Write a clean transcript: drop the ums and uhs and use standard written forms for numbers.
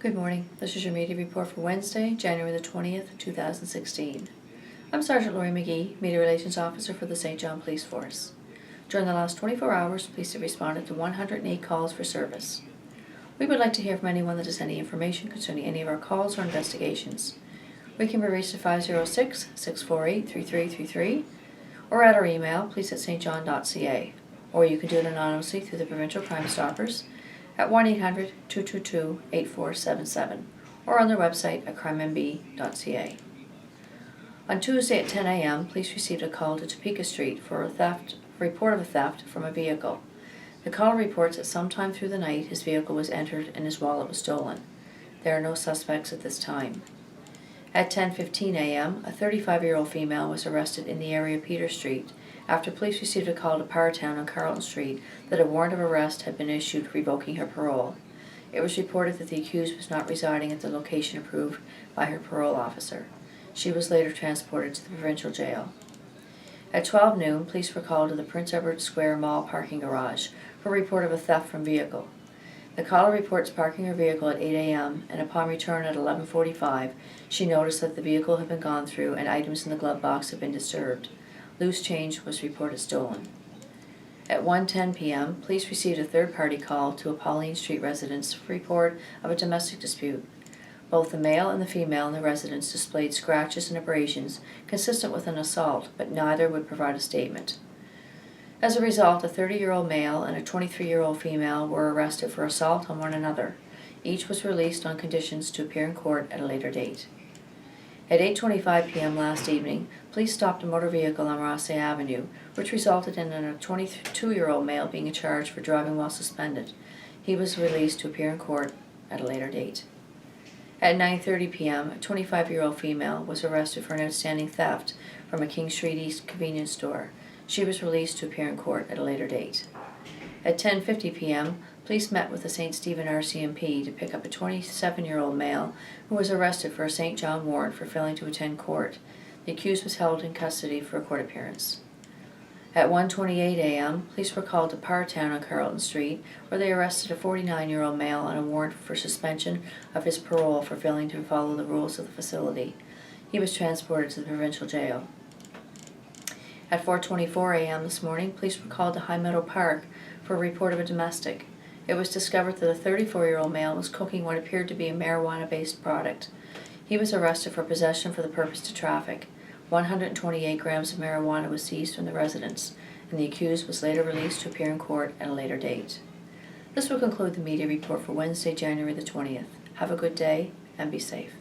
Good morning. This is your media report for Wednesday, January the 20th, 2016. I'm Sergeant Lori McGee, Media Relations Officer for the St. John Police Force. During the last 24 hours, police have responded to 108 calls for service. We would like to hear from anyone that has any information concerning any of our calls or investigations. We can be reached at 506-648-3333 or at our email, police@stjohn.ca, or you can do it anonymously through the Provincial Crime Stoppers at 1-800-222-8477 or on their website at crimemb.ca. On Tuesday at 10 a.m., police received a call to Topeka Street for a report of a theft from a vehicle. The caller reports that sometime through the night his vehicle was entered and his wallet was stolen. There are no suspects at this time. At 10:15 a.m., a 35-year-old female was arrested in the area of Peter Street after police received a call to Powertown on Carlton Street that a warrant of arrest had been issued revoking her parole. It was reported that the accused was not residing at the location approved by her parole officer. She was later transported to the provincial jail. At 12 noon, police were called to the Prince Edward Square Mall parking garage for a report of a theft from vehicle. The caller reports parking her vehicle at 8 a.m. and upon return at 11:45, she noticed that the vehicle had been gone through and items in the glove box had been disturbed. Loose change was reported stolen. At 1:10 p.m., police received a third-party call to a Pauline Street residence report of a domestic dispute. Both the male and the female in the residence displayed scratches and abrasions consistent with an assault, but neither would provide a statement. As a result, a 30-year-old male and a 23-year-old female were arrested for assault on one another. Each was released on conditions to appear in court at a later date. At 8:25 p.m. last evening, police stopped a motor vehicle on Rossay Avenue, which resulted in a 22-year-old male being charged for driving while suspended. He was released to appear in court at a later date. At 9:30 p.m., a 25-year-old female was arrested for an outstanding theft from a King Street East convenience store. She was released to appear in court at a later date. At 10:50 p.m., police met with the St. Stephen RCMP to pick up a 27-year-old male who was arrested for a St. John warrant for failing to attend court. The accused was held in custody for a court appearance. At 1:28 a.m., police were called to Powertown on Carlton Street, where they arrested a 49-year-old male on a warrant for suspension of his parole for failing to follow the rules of the facility. He was transported to the provincial jail. At 4:24 a.m. this morning, police were called to High Meadow Park for a report of a domestic. It was discovered that a 34-year-old male was cooking what appeared to be a marijuana-based product. He was arrested for possession for the purpose to traffic. 128 grams of marijuana was seized from the residence, and the accused was later released to appear in court at a later date. This will conclude the media report for Wednesday, January the 20th. Have a good day and be safe.